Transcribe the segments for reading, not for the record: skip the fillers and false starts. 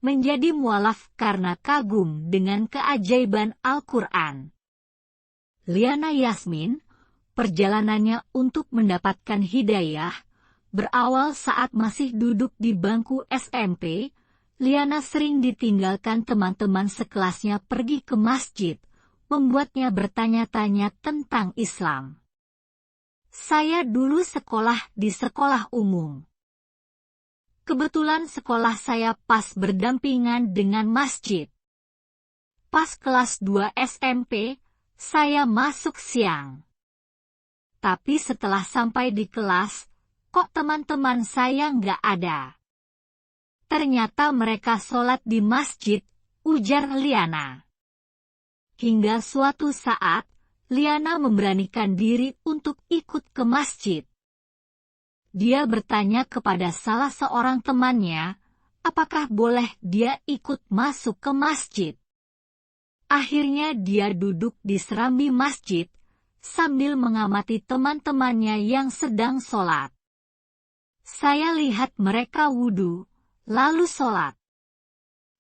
menjadi mualaf karena kagum dengan keajaiban Al-Quran. Liana Yasmin, perjalanannya untuk mendapatkan hidayah, berawal saat masih duduk di bangku SMP. Liana sering ditinggalkan teman-teman sekelasnya pergi ke masjid, membuatnya bertanya-tanya tentang Islam. Saya dulu sekolah di sekolah umum. Kebetulan sekolah saya pas berdampingan dengan masjid. Pas kelas 2 SMP, saya masuk siang. Tapi setelah sampai di kelas, kok teman-teman saya nggak ada. Ternyata mereka sholat di masjid, ujar Liana. Hingga suatu saat, Liana memberanikan diri untuk ikut ke masjid. Dia bertanya kepada salah seorang temannya, apakah boleh dia ikut masuk ke masjid. Akhirnya dia duduk di serambi masjid, sambil mengamati teman-temannya yang sedang sholat. Saya lihat mereka wudhu, lalu sholat.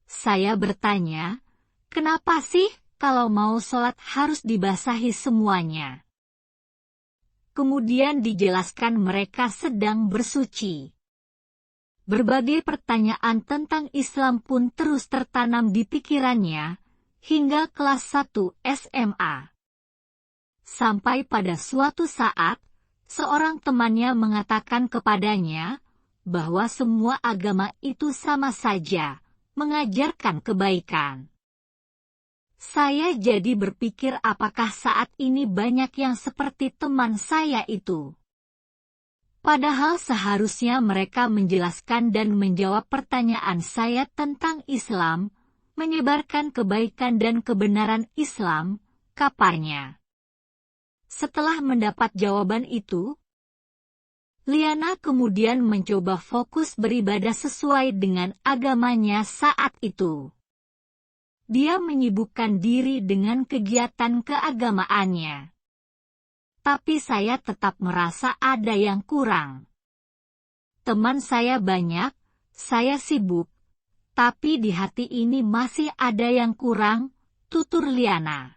Saya bertanya, kenapa sih kalau mau sholat harus dibasahi semuanya? Kemudian dijelaskan mereka sedang bersuci. Berbagai pertanyaan tentang Islam pun terus tertanam di pikirannya, hingga kelas 1 SMA. Sampai pada suatu saat, seorang temannya mengatakan kepadanya, bahwa semua agama itu sama saja, mengajarkan kebaikan. Saya jadi berpikir apakah saat ini banyak yang seperti teman saya itu. Padahal seharusnya mereka menjelaskan dan menjawab pertanyaan saya tentang Islam, menyebarkan kebaikan dan kebenaran Islam, kaparnya. Setelah mendapat jawaban itu, Liana kemudian mencoba fokus beribadah sesuai dengan agamanya saat itu. Dia menyibukkan diri dengan kegiatan keagamaannya. Tapi saya tetap merasa ada yang kurang. Teman saya banyak, saya sibuk, tapi di hati ini masih ada yang kurang, tutur Liana.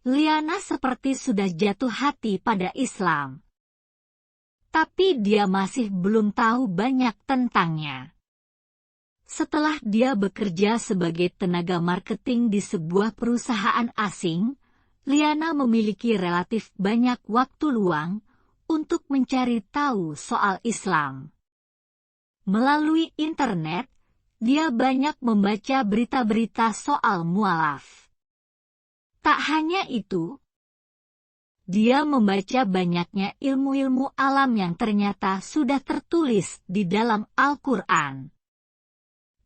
Liana seperti sudah jatuh hati pada Islam. Tapi dia masih belum tahu banyak tentangnya. Setelah dia bekerja sebagai tenaga marketing di sebuah perusahaan asing, Liana memiliki relatif banyak waktu luang untuk mencari tahu soal Islam. Melalui internet, dia banyak membaca berita-berita soal mualaf. Tak hanya itu, dia membaca banyaknya ilmu-ilmu alam yang ternyata sudah tertulis di dalam Al-Quran.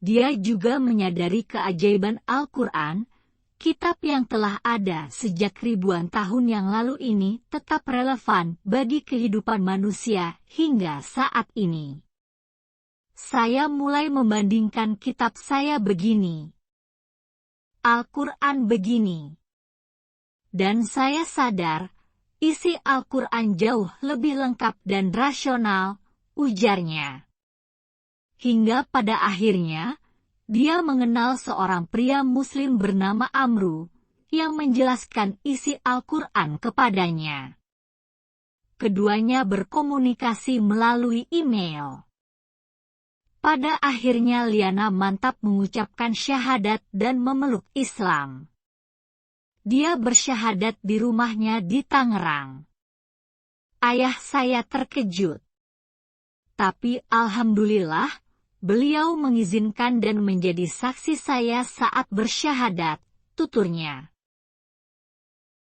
Dia juga menyadari keajaiban Al-Quran, kitab yang telah ada sejak ribuan tahun yang lalu ini tetap relevan bagi kehidupan manusia hingga saat ini. Saya mulai membandingkan kitab saya begini, Al-Quran begini. Dan saya sadar, isi Al-Quran jauh lebih lengkap dan rasional, ujarnya. Hingga pada akhirnya, dia mengenal seorang pria Muslim bernama Amru, yang menjelaskan isi Al-Quran kepadanya. Keduanya berkomunikasi melalui email. Pada akhirnya Liana mantap mengucapkan syahadat dan memeluk Islam. Dia bersyahadat di rumahnya di Tangerang. Ayah saya terkejut. Tapi alhamdulillah, beliau mengizinkan dan menjadi saksi saya saat bersyahadat, tuturnya.